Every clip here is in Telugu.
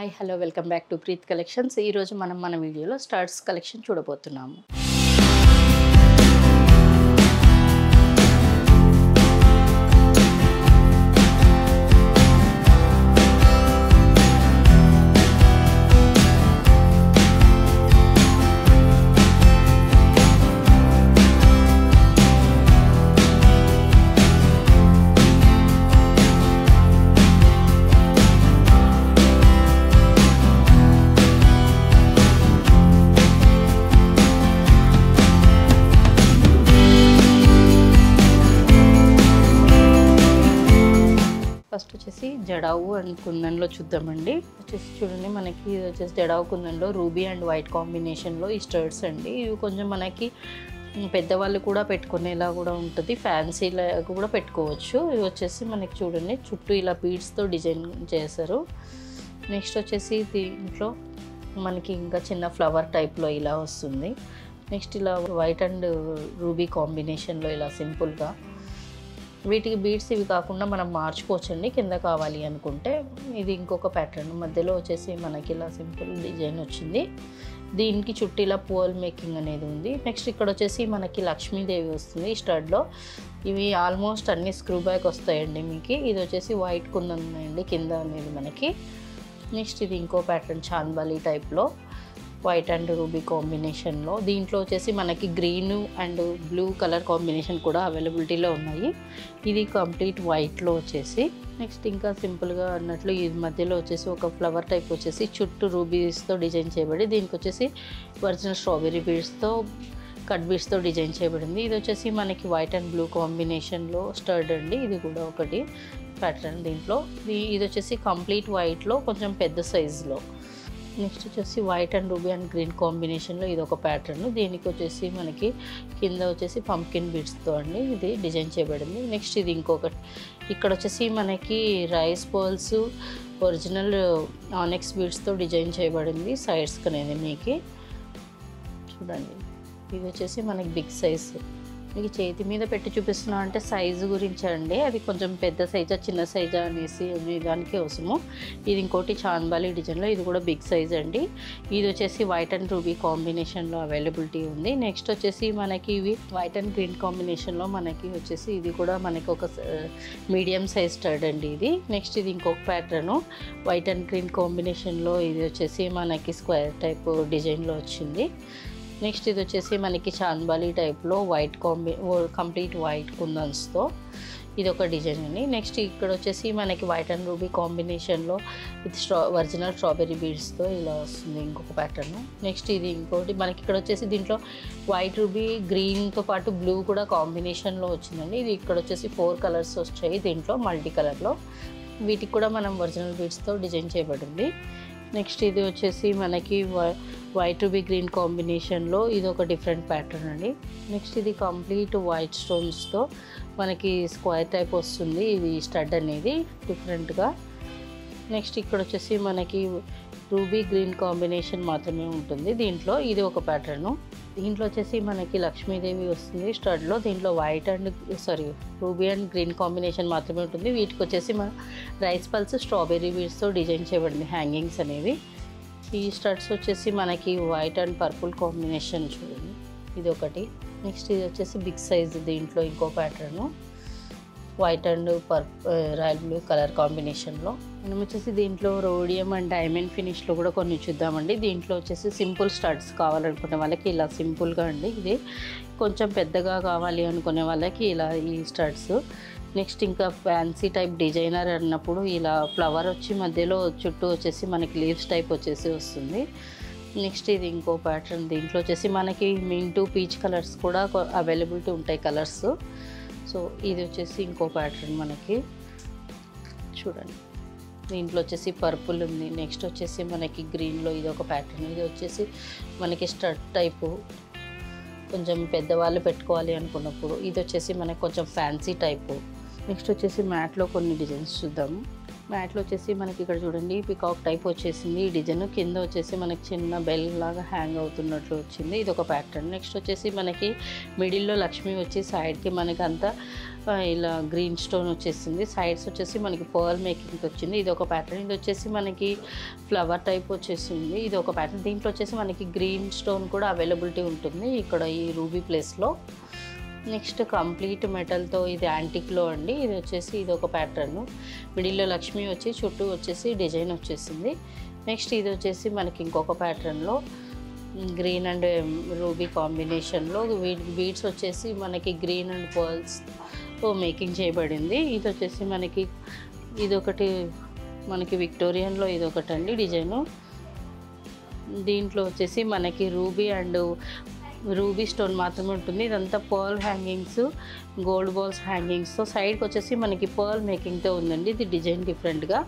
Hi hello welcome back to Preet collections. ఈరోజు మనం మన వీడియోలో స్టడ్స్ కలెక్షన్ చూడబోతున్నాము. ఫస్ట్ వచ్చేసి జడావు అండ్ కుందన్లో చూద్దామండి. వచ్చేసి చూడండి, మనకి ఇది వచ్చేసి జడావు కుందన్లో రూబీ అండ్ వైట్ కాంబినేషన్లో ఈ స్టడ్స్ అండి. ఇవి కొంచెం మనకి పెద్దవాళ్ళు కూడా పెట్టుకునేలా కూడా ఉంటుంది, ఫ్యాన్సీలా కూడా పెట్టుకోవచ్చు. ఇవి వచ్చేసి మనకి చూడండి చుట్టూ ఇలా బీడ్స్తో డిజైన్ చేశారు. నెక్స్ట్ వచ్చేసి దీంట్లో మనకి ఇంకా చిన్న ఫ్లవర్ టైప్లో ఇలా వస్తుంది. నెక్స్ట్ ఇలా వైట్ అండ్ రూబీ కాంబినేషన్లో ఇలా సింపుల్గా. వీటికి బీడ్స్ ఇవి కాకుండా మనం మార్చుకోవచ్చండి కింద కావాలి అనుకుంటే. ఇది ఇంకొక ప్యాటర్న్, మధ్యలో వచ్చేసి మనకి ఇలా సింపుల్ డిజైన్ వచ్చింది. దీనికి చుట్టూ ఇలా పోల్ మేకింగ్ అనేది ఉంది. నెక్స్ట్ ఇక్కడ వచ్చేసి మనకి లక్ష్మీదేవి వస్తుంది ఈ స్టడ్లో. ఇవి ఆల్మోస్ట్ అన్ని స్క్రూ బ్యాక్ వస్తాయండి మీకు. ఇది వచ్చేసి వైట్ కుందన్ ఉన్నాయండి కింద అనేది మనకి. నెక్స్ట్ ఇది ఇంకో ప్యాటర్న్ చాంద్బాలి టైప్లో వైట్ అండ్ రూబీ కాంబినేషన్లో. దీంట్లో వచ్చేసి మనకి green and blue colour combination కూడా అవైలబిలిటీలో ఉన్నాయి. ఇది కంప్లీట్ వైట్లో వచ్చేసి. నెక్స్ట్ ఇంకా సింపుల్గా అన్నట్లు ఈ మధ్యలో వచ్చేసి ఒక ఫ్లవర్ టైప్ వచ్చేసి చుట్టూ రూబీస్తో డిజైన్ చేయబడి, దీనికి వచ్చేసి ఒరిజినల్ స్ట్రాబెర్రీ బీడ్స్తో కట్ బీడ్స్తో డిజైన్ చేయబడింది. ఇది వచ్చేసి మనకి వైట్ అండ్ బ్లూ కాంబినేషన్లో స్టడ్ అండి. ఇది కూడా ఒకటి ప్యాటర్న్ దీంట్లో. ఇది వచ్చేసి కంప్లీట్ వైట్లో కొంచెం పెద్ద సైజులో. నెక్స్ట్ వచ్చేసి white and ruby and green కాంబినేషన్లో ఇది ఒక ప్యాటర్న్. దీనికి వచ్చేసి మనకి కింద వచ్చేసి పంప్కిన్ బీడ్స్తో అండి ఇది డిజైన్ చేయబడింది. నెక్స్ట్ ఇది ఇంకొకటి. ఇక్కడ వచ్చేసి మనకి రైస్ బాల్స్ ఒరిజినల్ ఆనెక్స్ బీడ్స్తో డిజైన్ చేయబడింది సైడ్స్కి అనేది మీకు. చూడండి, ఇది వచ్చేసి మనకి బిగ్ సైజ్. మీకు చేతి మీద పెట్టి చూపిస్తున్నా అంటే సైజు గురించి అండి, అది కొంచెం పెద్ద సైజా చిన్న సైజా అనేసి దానికి అవసరము. ఇది ఇంకోటి చాంద్బాలి డిజైన్లో, ఇది కూడా బిగ్ సైజ్ అండి. ఇది వచ్చేసి వైట్ అండ్ రూబీ కాంబినేషన్లో అవైలబిలిటీ ఉంది. నెక్స్ట్ వచ్చేసి మనకి ఇవి వైట్ అండ్ గ్రీన్ కాంబినేషన్లో మనకి వచ్చేసి ఇది కూడా మనకి ఒక మీడియం సైజ్ స్టడ్ అండి ఇది. నెక్స్ట్ ఇది ఇంకొక ప్యాటర్ను వైట్ అండ్ గ్రీన్ కాంబినేషన్లో. ఇది వచ్చేసి మనకి స్క్వేర్ టైప్ డిజైన్లో వచ్చింది. నెక్స్ట్ ఇది వచ్చేసి మనకి చాంద్బాలి టైప్లో వైట్ కంప్లీట్ వైట్ కుందన్స్తో ఇది ఒక డిజైన్ అండి. నెక్స్ట్ ఇక్కడ వచ్చేసి మనకి వైట్ అండ్ రూబీ కాంబినేషన్లో ఇది ఒరిజినల్ స్ట్రాబెర్రీ బీడ్స్తో ఇలా వస్తుంది ఇంకొక ప్యాటర్న్. నెక్స్ట్ ఇది ఇంకోటి మనకి ఇక్కడ వచ్చేసి దీంట్లో వైట్ రూబీ గ్రీన్తో పాటు బ్లూ కూడా కాంబినేషన్లో వచ్చిందండి. ఇది ఇక్కడ వచ్చేసి 4 కలర్స్ వచ్చాయి దీంట్లో మల్టీ కలర్లో. వీటికి కూడా మనం ఒరిజినల్ బీడ్స్తో డిజైన్ చేయబడింది. నెక్స్ట్ ఇది వచ్చేసి మనకి వైట్ రూబీ గ్రీన్ కాంబినేషన్లో ఇది ఒక డిఫరెంట్ ప్యాటర్న్ అండి. నెక్స్ట్ ఇది కంప్లీట్ వైట్ స్టోన్స్తో మనకి స్క్వేర్ టైప్ వస్తుంది ఇది స్టడ్ అనేది డిఫరెంట్గా. నెక్స్ట్ ఇక్కడ వచ్చేసి మనకి రూబీ గ్రీన్ కాంబినేషన్ మాత్రమే ఉంటుంది దీంట్లో. ఇది ఒక ప్యాటర్ను. దీంట్లో వచ్చేసి మనకి లక్ష్మీదేవి వస్తుంది స్టడ్లో. దీంట్లో white and ruby and green combination మాత్రమే ఉంటుంది. వీటికి వచ్చేసి మన రైస్ పల్స్ స్ట్రాబెర్రీ బీడ్స్తో డిజైన్ చేయబడింది హ్యాంగింగ్స్ అనేవి. ఈ స్టడ్స్ వచ్చేసి మనకి వైట్ అండ్ పర్పుల్ కాంబినేషన్ చూడండి, ఇది ఒకటి. నెక్స్ట్ ఇది వచ్చేసి బిగ్ సైజ్. దీంట్లో ఇంకో pattern white and royal blue colour కాంబినేషన్లో. మనం వచ్చేసి దీంట్లో రోడియం అండ్ డైమండ్ ఫినిష్లో కూడా కొన్ని చూద్దామండి. దీంట్లో వచ్చేసి సింపుల్ స్టడ్స్ కావాలనుకునే వాళ్ళకి ఇలా సింపుల్గా అండి. ఇది కొంచెం పెద్దగా కావాలి అనుకునే వాళ్ళకి ఇలా ఈ స్టడ్స్. నెక్స్ట్ ఇంకా ఫ్యాన్సీ టైప్ డిజైనర్ అన్నప్పుడు ఇలా ఫ్లవర్ వచ్చి మధ్యలో చుట్టూ వచ్చేసి మనకి లీవ్స్ టైప్ వచ్చేసి వస్తుంది. నెక్స్ట్ ఇది ఇంకో ప్యాటర్న్. దీంట్లో వచ్చేసి మనకి మింటూ పీచ్ కలర్స్ కూడా అవైలబిలిటీ ఉంటాయి కలర్స్. సో ఇది వచ్చేసి ఇంకో ప్యాటర్న్ మనకి చూడండి. దీంట్లో వచ్చేసి పర్పుల్ ఉంది. నెక్స్ట్ వచ్చేసి మనకి గ్రీన్లో ఇది ఒక ప్యాటర్న్. ఇది వచ్చేసి మనకి స్టడ్ టైపు కొంచెం పెద్దవాళ్ళు పెట్టుకోవాలి అనుకున్నప్పుడు. ఇది వచ్చేసి మనకి కొంచెం ఫ్యాన్సీ టైపు. నెక్స్ట్ వచ్చేసి మ్యాట్లో కొన్ని డిజైన్స్ చూద్దాము. మ్యాట్లో వచ్చేసి మనకి ఇక్కడ చూడండి పికాక్ టైప్ వచ్చేసింది ఈ డిజైన్. కింద వచ్చేసి మనకి చిన్న బెల్ లాగా హ్యాంగ్ అవుతున్నట్లు వచ్చింది. ఇది ఒక ప్యాటర్న్. నెక్స్ట్ వచ్చేసి మనకి మిడిల్లో లక్ష్మి వచ్చి సైడ్కి మనకి అంతా ఇలా గ్రీన్ స్టోన్ వచ్చేసింది. సైడ్స్ వచ్చేసి మనకి పర్ల్ మేకింగ్ వచ్చింది. ఇది ఒక ప్యాటర్న్. ఇది వచ్చేసి మనకి ఫ్లవర్ టైప్ వచ్చేసింది. ఇది ఒక ప్యాటర్న్. దీంట్లో వచ్చేసి మనకి గ్రీన్ స్టోన్ కూడా అవైలబిలిటీ ఉంటుంది ఇక్కడ ఈ రూబీ ప్లేస్లో. నెక్స్ట్ కంప్లీట్ మెటల్తో ఇది యాంటిక్లో అండి. ఇది వచ్చేసి ఇది ఒక ప్యాటర్న్. మిడిల్లో లక్ష్మి వచ్చి చుట్టూ వచ్చేసి డిజైన్ వచ్చేసింది. నెక్స్ట్ ఇది వచ్చేసి మనకి ఇంకొక ప్యాటర్న్లో గ్రీన్ అండ్ రూబీ కాంబినేషన్లో బీడ్స్ వచ్చేసి మనకి గ్రీన్ అండ్ పర్ల్స్తో మేకింగ్ చేయబడింది. ఇది వచ్చేసి మనకి ఇదొకటి మనకి విక్టోరియన్లో ఇదొకటి అండి డిజైను. దీంట్లో వచ్చేసి మనకి రూబీ స్టోన్ మాత్రమే ఉంటుంది. ఇదంతా పర్ల్ హ్యాంగింగ్స్, గోల్డ్ బాల్స్ హ్యాంగింగ్స్తో సైడ్కి వచ్చేసి మనకి పర్ల్ మేకింగ్తో ఉందండి. ఇది డిజైన్ డిఫరెంట్గా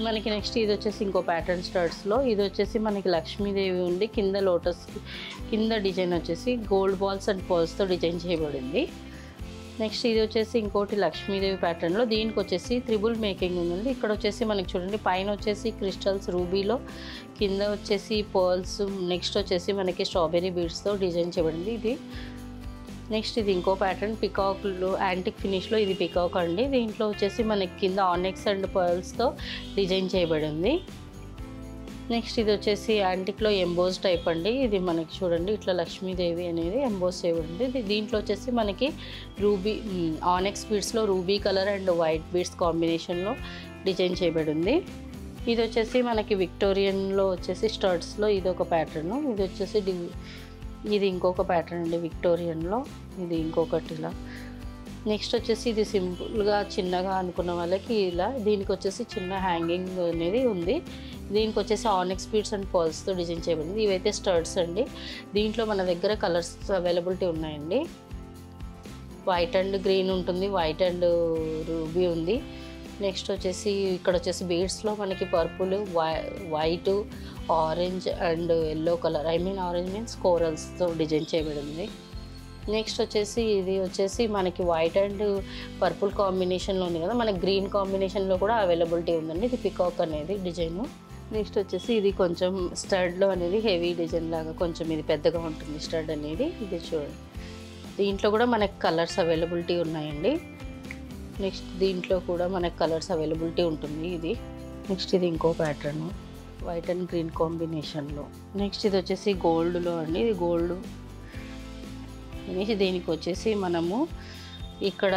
మనకి. నెక్స్ట్ ఇది వచ్చేసి ఇంకో ప్యాటర్న్ స్టడ్స్లో. ఇది వచ్చేసి మనకి లక్ష్మీదేవి ఉంది. కింద లోటస్ కింద డిజైన్ వచ్చేసి గోల్డ్ బాల్స్ అండ్ పర్ల్స్తో డిజైన్ చేయబడింది. నెక్స్ట్ ఇది వచ్చేసి ఇంకోటి లక్ష్మీదేవి ప్యాటర్న్లో. దీనికి వచ్చేసి త్రిబుల్ మేకింగ్ ఉందండి. ఇక్కడ వచ్చేసి మనకి చూడండి పైన వచ్చేసి క్రిస్టల్స్ రూబీలో, కింద వచ్చేసి పర్ల్స్, నెక్స్ట్ వచ్చేసి మనకి స్ట్రాబెర్రీ బీడ్స్తో డిజైన్ చేయబడింది ఇది. నెక్స్ట్ ఇది ఇంకో ప్యాటర్న్ పికాక్లో యాంటిక్ ఫినిష్లో. ఇది పికాక్ అండి. దీంట్లో వచ్చేసి మనకి కింద ఆనెక్స్ అండ్ పర్ల్స్తో డిజైన్ చేయబడింది. నెక్స్ట్ ఇది వచ్చేసి యాంటిక్లో ఎంబోస్ టైప్ అండి. ఇది మనకి చూడండి ఇట్లా లక్ష్మీదేవి అనేది ఎంబోస్ చేయబడింది. దీంట్లో వచ్చేసి మనకి రూబీ ఆనెక్స్ బీడ్స్లో ruby colour and white beads కాంబినేషన్లో డిజైన్ చేయబడింది. ఇది వచ్చేసి మనకి విక్టోరియన్లో వచ్చేసి స్టడ్స్లో ఇది ఒక ప్యాటర్న్. ఇది వచ్చేసి ఇది ఇంకొక ప్యాటర్న్ అండి విక్టోరియన్లో. ఇది ఇంకొకటి ఇలా. నెక్స్ట్ వచ్చేసి ఇది సింపుల్గా చిన్నగా అనుకున్న వాళ్ళకి ఇలా. దీనికి వచ్చేసి చిన్న హ్యాంగింగ్ అనేది ఉంది. దీనికి వచ్చేసి ఆనెక్స్ బీడ్స్ అండ్ పర్ల్స్తో డిజైన్ చేయబడింది. ఇవైతే స్టడ్స్ అండి. దీంట్లో మన దగ్గర కలర్స్ అవైలబిలిటీ ఉన్నాయండి. వైట్ అండ్ గ్రీన్ ఉంటుంది, వైట్ అండ్ రూబీ ఉంది. నెక్స్ట్ వచ్చేసి ఇక్కడ వచ్చేసి బీడ్స్లో మనకి purple, white, orange and yellow colour, orange means కోరల్స్తో డిజైన్ చేయబడింది. నెక్స్ట్ వచ్చేసి ఇది వచ్చేసి మనకి వైట్ అండ్ పర్పుల్ కాంబినేషన్లో ఉంది కదా, మనకి గ్రీన్ కాంబినేషన్లో కూడా అవైలబిలిటీ ఉందండి. ఇది పికాక్ అనేది డిజైను. నెక్స్ట్ వచ్చేసి ఇది కొంచెం స్టడ్లో అనేది హెవీ డిజైన్ లాగా కొంచెం ఇది పెద్దగా ఉంటుంది స్టడ్ అనేది. ఇది చూడండి దీంట్లో కూడా మనకి కలర్స్ అవైలబిలిటీ ఉన్నాయండి. నెక్స్ట్ దీంట్లో కూడా మనకి కలర్స్ అవైలబిలిటీ ఉంటుంది ఇది. నెక్స్ట్ ఇది ఇంకో ప్యాటర్న్ వైట్ అండ్ గ్రీన్ కాంబినేషన్లో. నెక్స్ట్ ఇది వచ్చేసి గోల్డ్లో అండి. ఇది గోల్డ్ అనేసి దీనికి వచ్చేసి మనము ఇక్కడ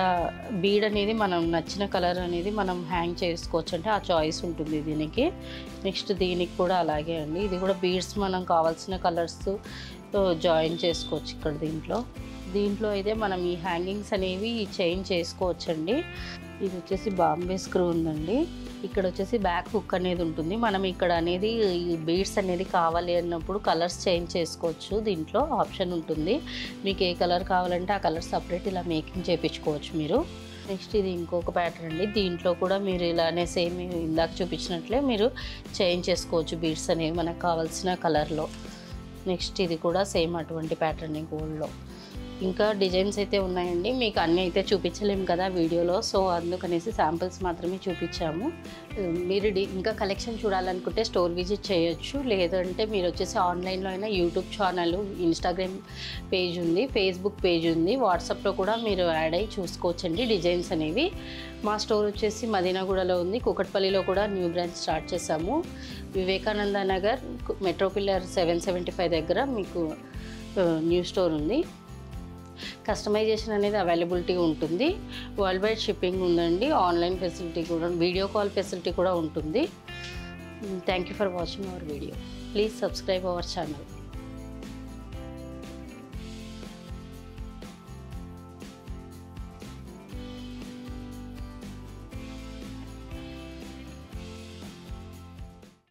బీడ్ అనేది మనం నచ్చిన కలర్ అనేది మనం హ్యాంగ్ చేసుకోవచ్చు, అంటే ఆ చాయిస్ ఉంటుంది దీనికి. నెక్స్ట్ దీనికి కూడా అలాగే అండి. ఇది కూడా బీడ్స్ మనం కావాల్సిన కలర్స్ జాయిన్ చేసుకోవచ్చు ఇక్కడ. దీంట్లో అయితే మనం ఈ హ్యాంగింగ్స్ అనేవి చేంజ్ చేసుకోవచ్చండి. ఇది వచ్చేసి బాంబే స్క్రూ ఉందండి. ఇక్కడ వచ్చేసి బ్యాక్ హుక్ అనేది ఉంటుంది. మనం ఇక్కడ అనేది ఈ బీడ్స్ అనేది కావాలి అన్నప్పుడు కలర్స్ చేంజ్ చేసుకోవచ్చు. దీంట్లో ఆప్షన్ ఉంటుంది. మీకు ఏ కలర్ కావాలంటే ఆ కలర్ సపరేట్ ఇలా మేకింగ్ చేయించుకోవచ్చు మీరు. నెక్స్ట్ ఇది ఇంకొక ప్యాటర్న్ అండి. దీంట్లో కూడా మీరు ఇలానే సేమ్ ఇందాక చూపించినట్లే మీరు చేంజ్ చేసుకోవచ్చు బీడ్స్ అనేవి మనకు కావాల్సిన కలర్లో. నెక్స్ట్ ఇది కూడా సేమ్ అటువంటి ప్యాటర్న్ గోల్డ్లో. ఇంకా డిజైన్స్ అయితే ఉన్నాయండి. మీకు అన్నీ అయితే చూపించలేము కదా వీడియోలో, సో అందుకనేసి శాంపిల్స్ మాత్రమే చూపించాము. మీరు ఇంకా కలెక్షన్ చూడాలనుకుంటే స్టోర్ విజిట్ చేయొచ్చు. లేదంటే మీరు వచ్చేసి ఆన్లైన్లో అయినా యూట్యూబ్ ఛానల్, ఇన్స్టాగ్రామ్ పేజ్ ఉంది, ఫేస్బుక్ పేజ్ ఉంది, వాట్సాప్లో కూడా మీరు యాడ్ అయ్యి చూసుకోవచ్చండి డిజైన్స్ అనేవి. మా స్టోర్ వచ్చేసి మదీనాగూడలో ఉంది. కూకట్పల్లిలో కూడా న్యూ బ్రాంచ్ స్టార్ట్ చేసాము. వివేకానంద నగర్ మెట్రో పిల్లర్ 775 దగ్గర మీకు న్యూ స్టోర్ ఉంది. కస్టమైజేషన్ అనేది అవైలబిలిటీ ఉంటుంది. వరల్డ్ వైడ్ షిప్పింగ్ ఉందండి. ఆన్లైన్ ఫెసిలిటీ కూడా, వీడియో కాల్ ఫెసిలిటీ కూడా ఉంటుంది. Thank you for watching our video. Please subscribe our channel.